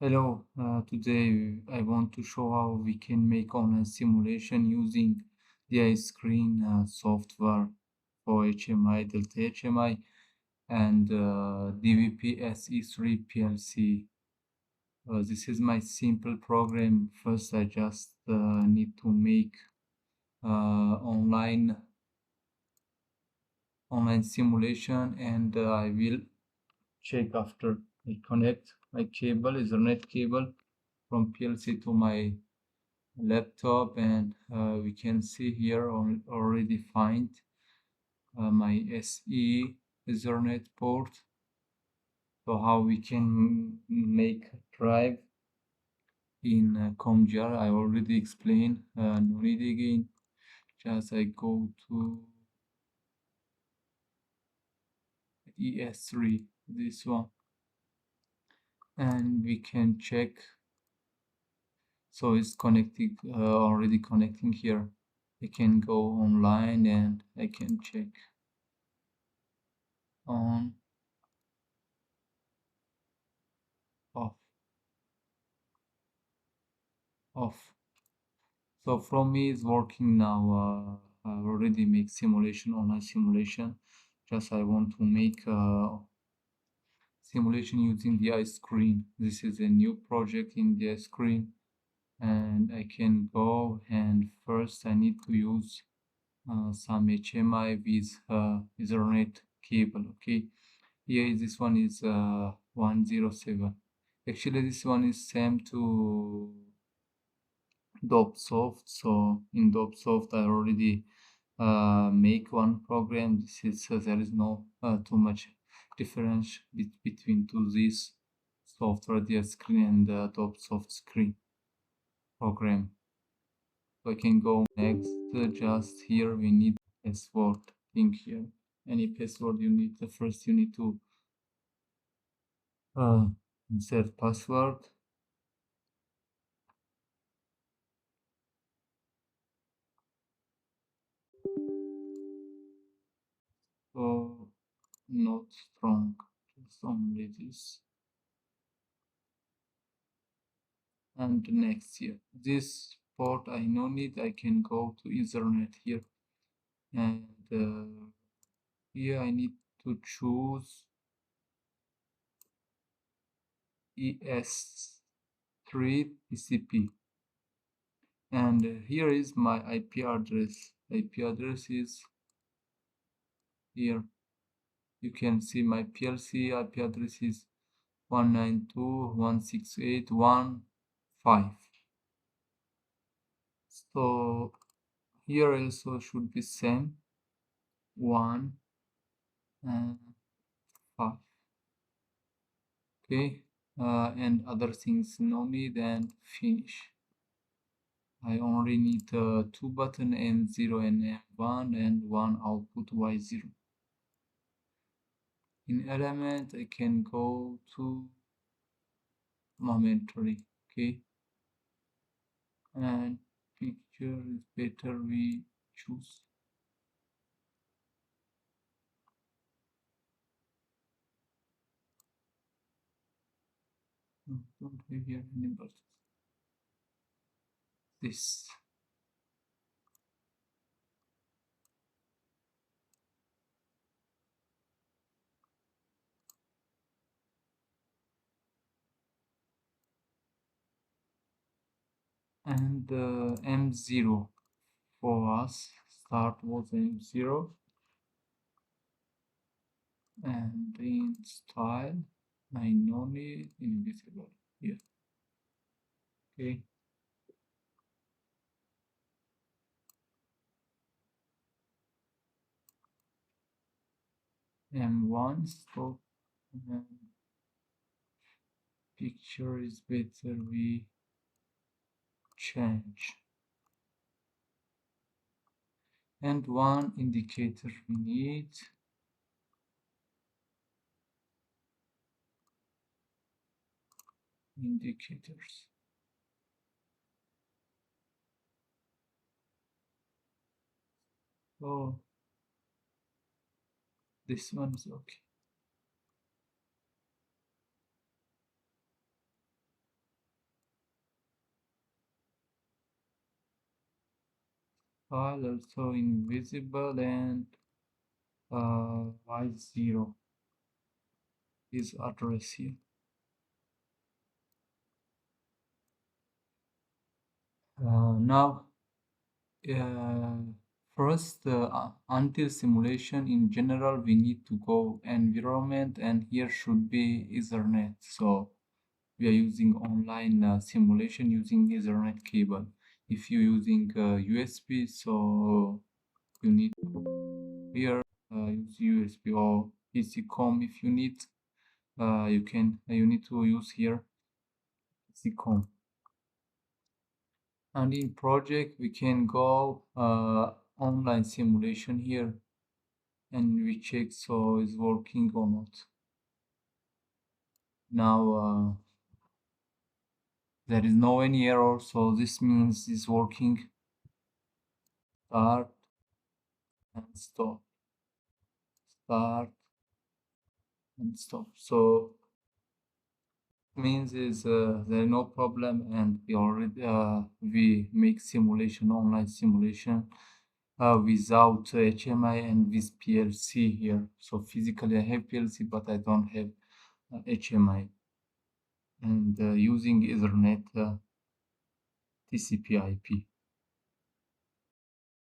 Hello, today I want to show how we can make online simulation using DIAScreen software for HMI, Delta HMI, and DVP-ES3 PLC. This is my simple program. First, I just need to make online simulation, and I will check after I connect my cable, Ethernet cable from PLC to my laptop, and we can see here already find my SE Ethernet port. So how we can make a drive in ComGR, I already explained, no need again. Just I go to ES3, this one, and we can check. So it's connected, already connecting here. I can go online and I can check on, off, off. So from me it's working now. I already make simulation, online simulation. Just I want to make simulation using the DIAScreen. This is a new project in the DIAScreen, and I can go, and first I need to use some HMI with Ethernet cable. Okay, here this one is 107. Actually this one is same to WPLSoft. So in WPLSoft I already make one program. This is there is no too much difference between this software DIAScreen and the WPLSoft screen program. So I can go next. Just here we need password. Think here any password you need. First you need to insert password. So not strong, just only this. And next here, this port I no need. I can go to Ethernet here, and here I need to choose ES3 TCP, and here is my IP address. IP address is here. You can see my PLC IP address is 192.168.1.5. So here also should be same 1 and 5. Okay, and other things no need, and finish. I only need 2 button M0 and M1 and 1 output Y0. In element I can go to momentary. Okay, and picture is better we choose. No, don't have here any buttons. This. And M0 for us, start was M0, and in style I no need invisible here. Okay, M1 stop, and picture is better we change, and one indicator we need. Indicators. Oh, this one is okay. file also invisible, and y0 is address here. Now first, until simulation in general, we need to go environment, and here should be Ethernet. So we are using online simulation using Ethernet cable. If you're using USB, so you need to here use USB, or PC-COM if you need. You need to use here PC-COM. And in project, we can go online simulation here, and we check so it's working or not. Now there is no any error, so this means it's working. Start and stop, start and stop. So means is there is no problem, and we already we make simulation, online simulation without HMI and with PLC here. So physically I have PLC, but I don't have HMI, and using Ethernet TCP/IP.